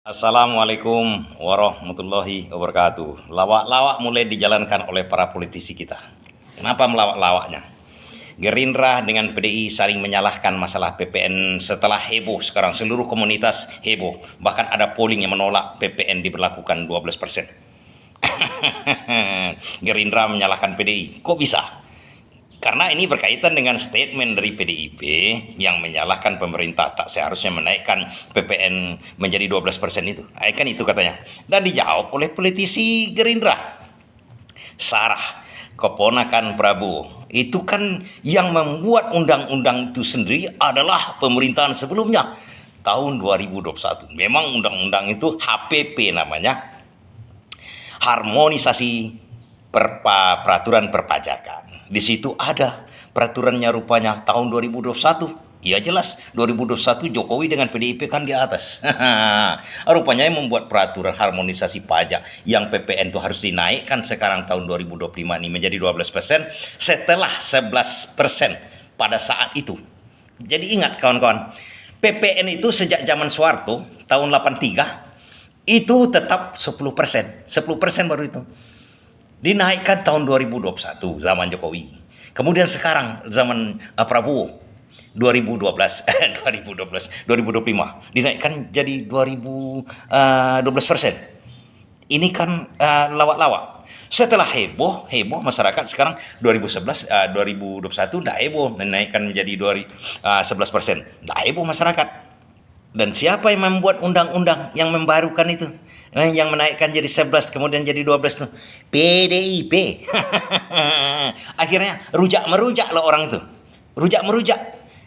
Assalamualaikum warahmatullahi wabarakatuh. Lawak-lawak mulai dijalankan oleh para politisi kita. Kenapa melawak-lawaknya? Gerindra dengan PDI saling menyalahkan masalah PPN setelah heboh sekarang seluruh komunitas heboh. Bahkan ada polling yang menolak PPN diberlakukan 12%. Gerindra menyalahkan PDI. Kok bisa? Karena ini berkaitan dengan statement dari PDIP yang menyalahkan pemerintah tak seharusnya menaikkan PPN menjadi 12% itu. Kan itu katanya. Dan dijawab oleh politisi Gerindra. Sarah, keponakan Prabowo. Itu kan yang membuat undang-undang itu sendiri adalah pemerintahan sebelumnya. Tahun 2021. Memang undang-undang itu HPP namanya. Harmonisasi peraturan perpajakan. Di situ ada peraturannya rupanya tahun 2021. Ya jelas 2021 Jokowi dengan PDIP kan di atas. Rupanya yang membuat peraturan harmonisasi pajak yang PPN itu harus dinaikkan sekarang tahun 2025 ini menjadi 12% setelah 11% pada saat itu. Jadi ingat kawan-kawan, PPN itu sejak zaman Soeharto tahun 83 itu tetap 10%. 10% baru itu. Dinaikkan tahun 2021 zaman Jokowi. Kemudian sekarang zaman Prabowo 2012 2025 dinaikkan jadi 12%. Ini kan lawak-lawak. Setelah heboh masyarakat sekarang 2011 2021 enggak heboh menaikkan menjadi 11%. Enggak heboh masyarakat. Dan siapa yang membuat undang-undang yang membarukan itu? Yang menaikkan jadi 11 kemudian jadi 12 tuh PDIP. Akhirnya rujak-merujak lah orang itu. Rujak-merujak.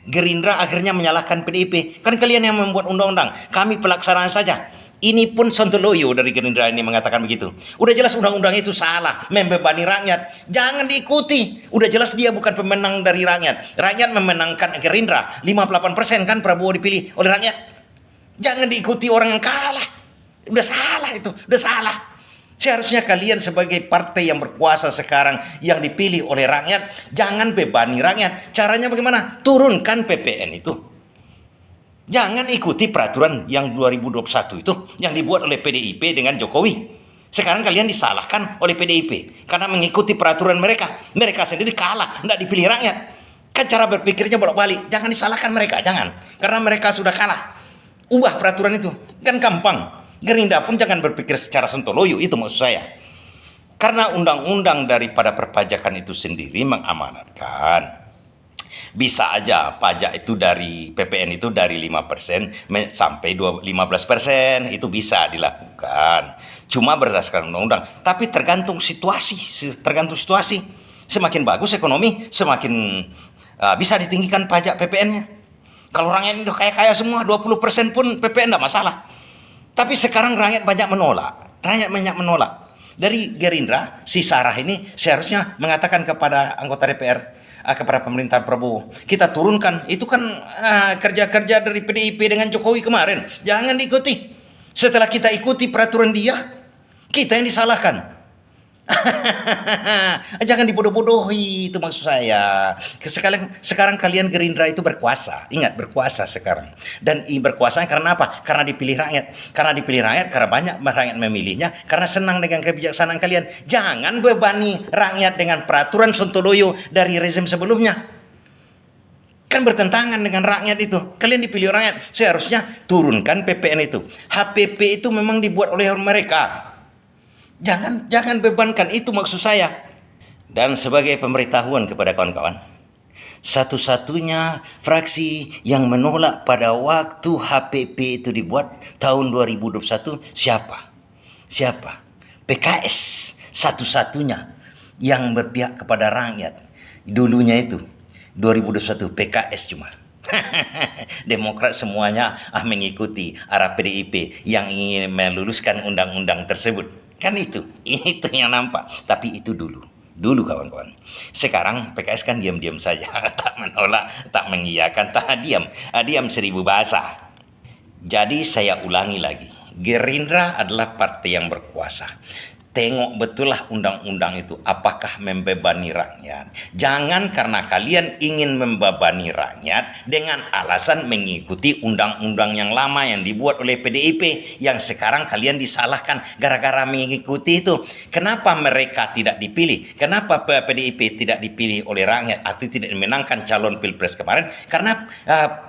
Gerindra akhirnya menyalahkan PDIP. Kan kalian yang membuat undang-undang, kami pelaksanaan saja. Ini pun sontoloyo dari Gerindra ini mengatakan begitu. Udah jelas undang-undang itu salah, membebani rakyat. Jangan diikuti. Udah jelas dia bukan pemenang dari rakyat. Rakyat memenangkan Gerindra. 58% kan Prabowo dipilih oleh rakyat. Jangan diikuti orang yang kalah. Udah salah itu, udah salah. Seharusnya kalian sebagai partai yang berkuasa sekarang yang dipilih oleh rakyat, jangan bebani rakyat. Caranya bagaimana? Turunkan PPN itu. Jangan ikuti peraturan yang 2021 itu yang dibuat oleh PDIP dengan Jokowi. Sekarang kalian disalahkan oleh PDIP karena mengikuti peraturan mereka. Mereka sendiri kalah, tidak dipilih rakyat. Kan cara berpikirnya bolak-balik. Jangan disalahkan mereka, jangan. Karena mereka sudah kalah. Ubah peraturan itu, kan gampang. Gerindra pun jangan berpikir secara sontoloyo, itu maksud saya. Karena undang-undang daripada perpajakan itu sendiri mengamanatkan bisa aja pajak itu dari PPN itu dari 5% sampai 15% itu bisa dilakukan. Cuma berdasarkan undang-undang, tapi tergantung situasi. Semakin bagus ekonomi, semakin bisa ditinggikan pajak PPN-nya. Kalau rakyat ini udah kaya-kaya semua, 20% pun PPN enggak masalah. Tapi sekarang rakyat banyak menolak. Dari Gerindra, si Sarah ini seharusnya mengatakan kepada anggota DPR, kepada pemerintahan Prabowo, kita turunkan. Itu kan kerja-kerja dari PDIP dengan Jokowi kemarin. Jangan diikuti. Setelah kita ikuti peraturan dia, kita yang disalahkan. Jangan dibodoh-bodohi, itu maksud saya. Sekarang kalian Gerindra itu berkuasa. Ingat, berkuasa sekarang. Dan berkuasa karena apa? Karena dipilih rakyat. Karena banyak rakyat memilihnya, karena senang dengan kebijaksanaan kalian. Jangan bebani rakyat dengan peraturan sontoloyo dari rezim sebelumnya. Kan bertentangan dengan rakyat itu. Kalian dipilih rakyat, seharusnya turunkan PPN itu. HPP itu memang dibuat oleh mereka. Jangan bebankan, itu maksud saya. Dan sebagai pemberitahuan kepada kawan-kawan, satu-satunya fraksi yang menolak pada waktu HPP itu dibuat tahun 2021 siapa? PKS, satu-satunya yang berpihak kepada rakyat. Dulunya itu 2021 PKS cuma. Demokrat semuanya mengikuti arah PDIP yang ingin meluluskan undang-undang tersebut. Kan itu yang nampak. Tapi itu dulu kawan-kawan. Sekarang PKS kan diam-diam saja, tak menolak, tak mengiyakan, tak diam 1000 bahasa. Jadi saya ulangi lagi, Gerindra adalah partai yang berkuasa. tengok betullah undang-undang itu apakah membebani rakyat. Jangan karena kalian ingin membebani rakyat dengan alasan mengikuti undang-undang yang lama yang dibuat oleh PDIP yang sekarang kalian disalahkan gara-gara mengikuti itu. Kenapa mereka tidak dipilih? Kenapa PDIP tidak dipilih oleh rakyat atau tidak dimenangkan calon Pilpres kemarin? Karena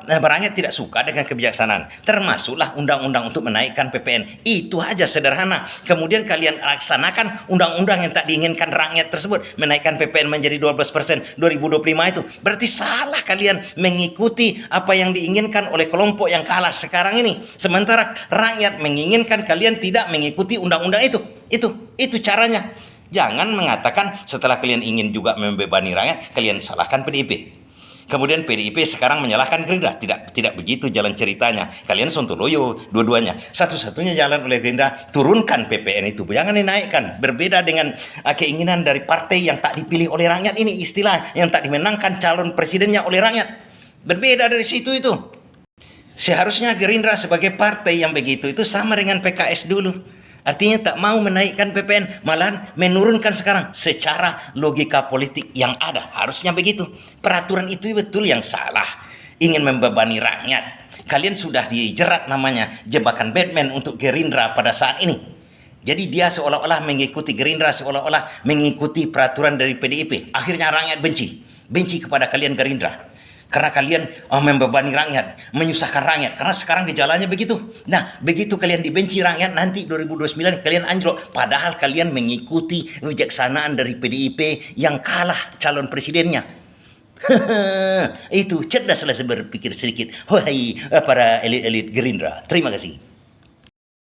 rakyat tidak suka dengan kebijaksanaan, termasuklah undang-undang untuk menaikkan PPN. Itu aja sederhana. Kemudian kalian laksanakan undang-undang yang tak diinginkan rakyat tersebut, menaikkan PPN menjadi 12% 2025 itu. Berarti salah kalian mengikuti apa yang diinginkan oleh kelompok yang kalah sekarang ini. Sementara rakyat menginginkan kalian tidak mengikuti undang-undang itu. Itu caranya. Jangan mengatakan setelah kalian ingin juga membebani rakyat, kalian salahkan PDIP. Kemudian PDIP sekarang menyalahkan Gerindra. Tidak begitu jalan ceritanya. Kalian sontoloyo dua-duanya. Satu-satunya jalan oleh Gerindra, turunkan PPN itu. Jangan dinaikkan. Berbeda dengan keinginan dari partai yang tak dipilih oleh rakyat. Ini istilah yang tak dimenangkan calon presidennya oleh rakyat. Berbeda dari situ itu. Seharusnya Gerindra sebagai partai yang begitu itu sama dengan PKS dulu. Artinya tak mau menaikkan PPN, malahan menurunkan sekarang secara logika politik yang ada. Harusnya begitu. Peraturan itu betul yang salah. Ingin membebani rakyat. Kalian sudah dijerat namanya jebakan Batman untuk Gerindra pada saat ini. Jadi dia seolah-olah mengikuti Gerindra, seolah-olah mengikuti peraturan dari PDIP. Akhirnya rakyat benci. Benci kepada kalian Gerindra. Karena kalian membebani rakyat, menyusahkan rakyat. Karena sekarang gejalanya begitu. Nah, begitu kalian dibenci rakyat, nanti 2029 kalian anjlok. Padahal kalian mengikuti kebijaksanaan dari PDIP yang kalah calon presidennya. Itu cerdaslah berpikir sedikit. Wahai para elit-elit Gerindra. Terima kasih.